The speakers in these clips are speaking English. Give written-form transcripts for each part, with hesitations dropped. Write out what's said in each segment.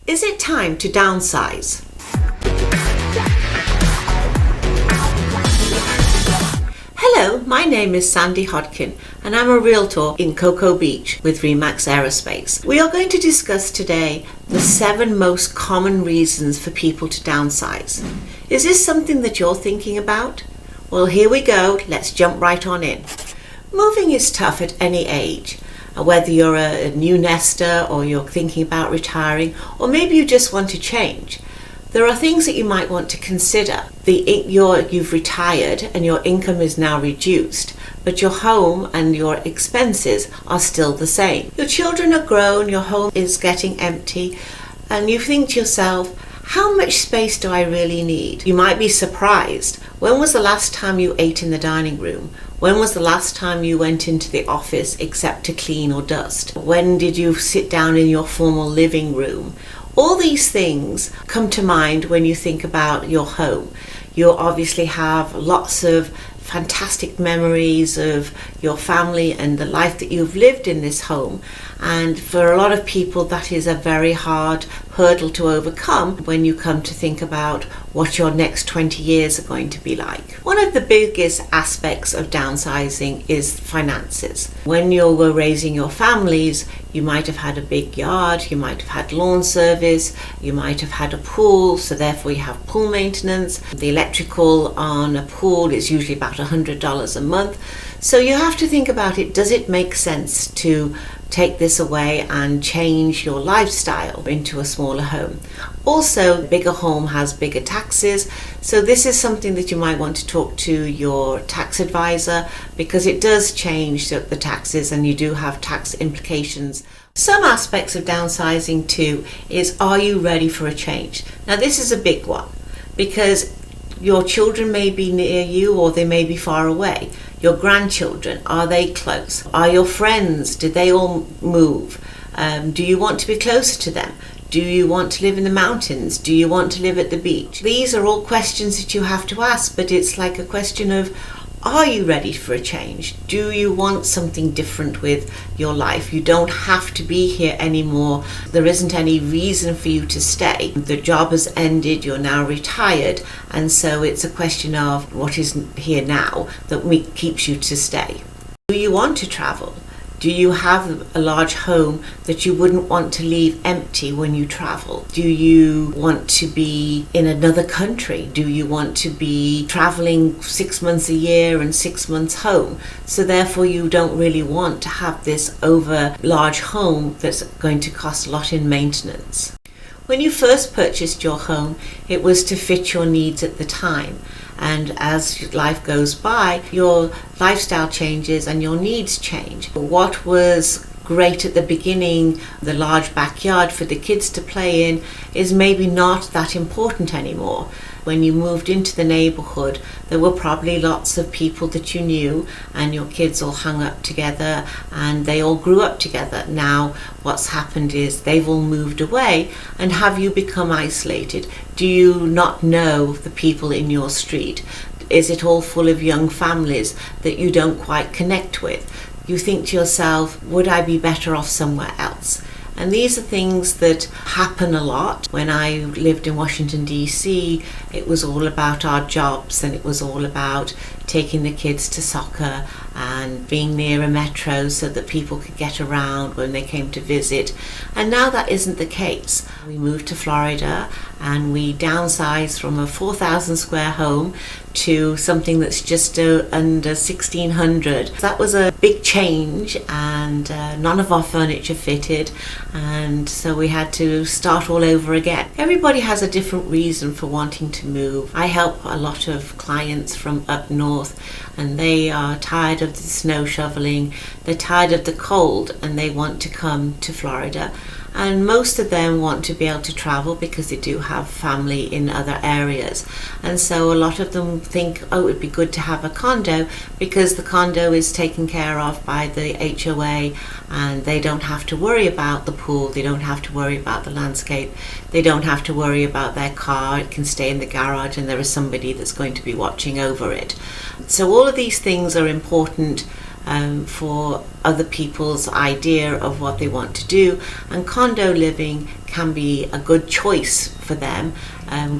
Is it time to downsize? Hello, my name is Sandy Hodkin and I'm a realtor in Cocoa Beach with Remax Aerospace. We are going to discuss today the 7 most common reasons for people to downsize. Is this something that you're thinking about? Well, here we go. Let's jump right on in. Moving is tough at any age. Whether you're a new nester or you're thinking about retiring, or maybe you just want to change. There are things that you might want to consider. You've retired and your income is now reduced, but your home and your expenses are still the same. Your children are grown, your home is getting empty, and you think to yourself, how much space do I really need? You might be surprised. When was the last time you ate in the dining room? When was the last time you went into the office except to clean or dust? When did you sit down in your formal living room? All these things come to mind when you think about your home. You obviously have lots of fantastic memories of your family and the life that you've lived in this home. And for a lot of people, that is a very hard hurdle to overcome when you come to think about what your next 20 years are going to be like. One of the biggest aspects of downsizing is finances. When you were raising your families, you might have had a big yard, you might have had lawn service, you might have had a pool, so therefore you have pool maintenance. The electrical on a pool is usually about $100 a month. So you have to think about it. Does it make sense to take this away and change your lifestyle into a smaller home? Also, a bigger home has bigger taxes, so this is something that you might want to talk to your tax advisor, because it does change the taxes and you do have tax implications. Some aspects of downsizing too is, are you ready for a change? Now this is a big one, because your children may be near you or they may be far away. Your grandchildren, are they close? Are your friends, did they all move? Do you want to be closer to them? Do you want to live in the mountains? Do you want to live at the beach? These are all questions that you have to ask, but it's like a question of, are you ready for a change? Do you want something different with your life? You don't have to be here anymore. There isn't any reason for you to stay. The job has ended, you're now retired, and so it's a question of what is here now that keeps you to stay. Do you want to travel? Do you have a large home that you wouldn't want to leave empty when you travel? Do you want to be in another country? Do you want to be traveling 6 months a year and 6 months home? So therefore you don't really want to have this over large home that's going to cost a lot in maintenance. When you first purchased your home, it was to fit your needs at the time. And as life goes by, your lifestyle changes and your needs change. What was great at the beginning, the large backyard for the kids to play in, is maybe not that important anymore. When you moved into the neighborhood, there were probably lots of people that you knew and your kids all hung up together and they all grew up together. Now what's happened is they've all moved away, and have you become isolated? Do you not know the people in your street? Is it all full of young families that you don't quite connect with? You think to yourself, would I be better off somewhere else? And these are things that happen a lot. When I lived in Washington, D.C., it was all about our jobs, and it was all about taking the kids to soccer and being near a metro so that people could get around when they came to visit. And now that isn't the case. We moved to Florida and we downsized from a 4,000 square home to something that's just under 1,600. That was a big change, and none of our furniture fitted, and so we had to start all over again. Everybody has a different reason for wanting to move. I help a lot of clients from up north, and they are tired of the snow shoveling, they're tired of the cold, and they want to come to Florida. And most of them want to be able to travel because they do have family in other areas. And so a lot of them think, oh, it would be good to have a condo because the condo is taken care of by the HOA and they don't have to worry about the pool, they don't have to worry about the landscape, they don't have to worry about their car, it can stay in the garage and there is somebody that's going to be watching over it. So all of these things are important for other people's idea of what they want to do, and condo living can be a good choice for them,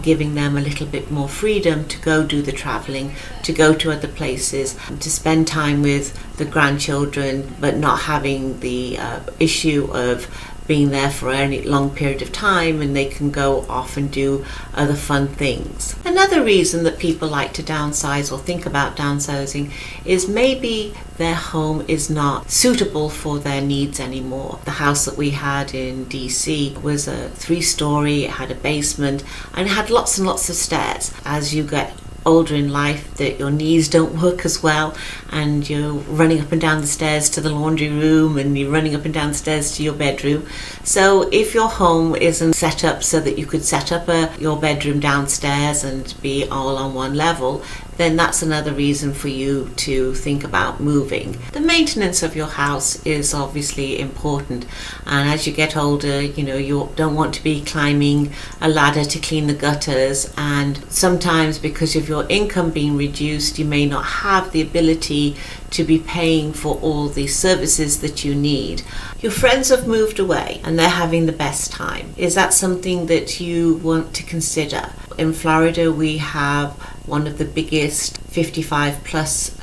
giving them a little bit more freedom to go do the traveling, to go to other places, to spend time with the grandchildren, but not having the issue of being there for any long period of time, and they can go off and do other fun things. Another reason that people like to downsize or think about downsizing is maybe their home is not suitable for their needs anymore. The house that we had in DC was a 3-story, it had a basement, and it had lots and lots of stairs. As you get older in life, that your knees don't work as well, and you're running up and down the stairs to the laundry room, and you're running up and down the stairs to your bedroom. So if your home isn't set up so that you could set up your bedroom downstairs and be all on one level, then that's another reason for you to think about moving. The maintenance of your house is obviously important, and as you get older, you don't want to be climbing a ladder to clean the gutters, and sometimes because of your income being reduced, you may not have the ability to be paying for all the services that you need. Your friends have moved away and they're having the best time. Is that something that you want to consider? In Florida, we have one of the biggest 55 plus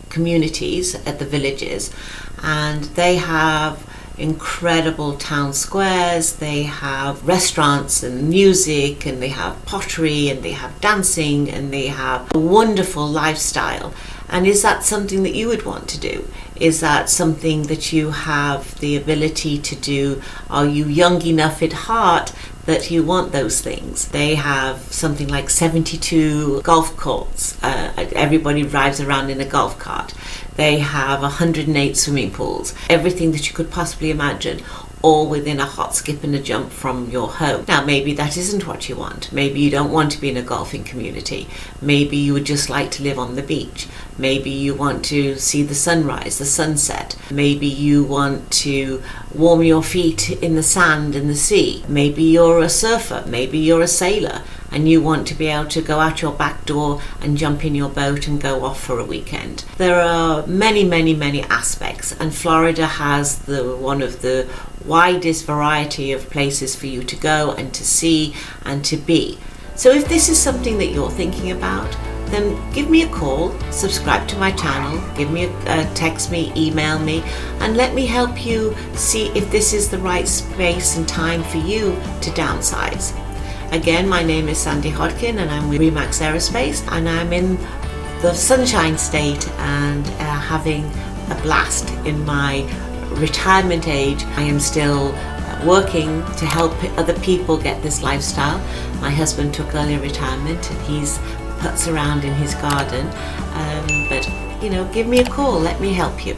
communities at the villages, and they have incredible town squares, they have restaurants and music, and they have pottery, and they have dancing, and they have a wonderful lifestyle. And is that something that you would want to do? Is that something that you have the ability to do? Are you young enough at heart that you want those things? They have something like 72 golf courts. Everybody drives around in a golf cart. They have 108 swimming pools. Everything that you could possibly imagine, all within a hop, skip and a jump from your home. Now, maybe that isn't what you want. Maybe you don't want to be in a golfing community. Maybe you would just like to live on the beach. Maybe you want to see the sunrise, the sunset. Maybe you want to warm your feet in the sand and the sea. Maybe you're a surfer. Maybe you're a sailor, and you want to be able to go out your back door and jump in your boat and go off for a weekend. There are many, many, many aspects, and Florida has one of the widest variety of places for you to go and to see and to be. So if this is something that you're thinking about, then give me a call, subscribe to my channel, text me, email me, and let me help you see if this is the right space and time for you to downsize. Again, my name is Sandy Hodkin, and I'm with Remax Aerospace, and I'm in the Sunshine State and having a blast in my retirement age. I am still working to help other people get this lifestyle. My husband took early retirement, and he's puts around in his garden, but give me a call, let me help you.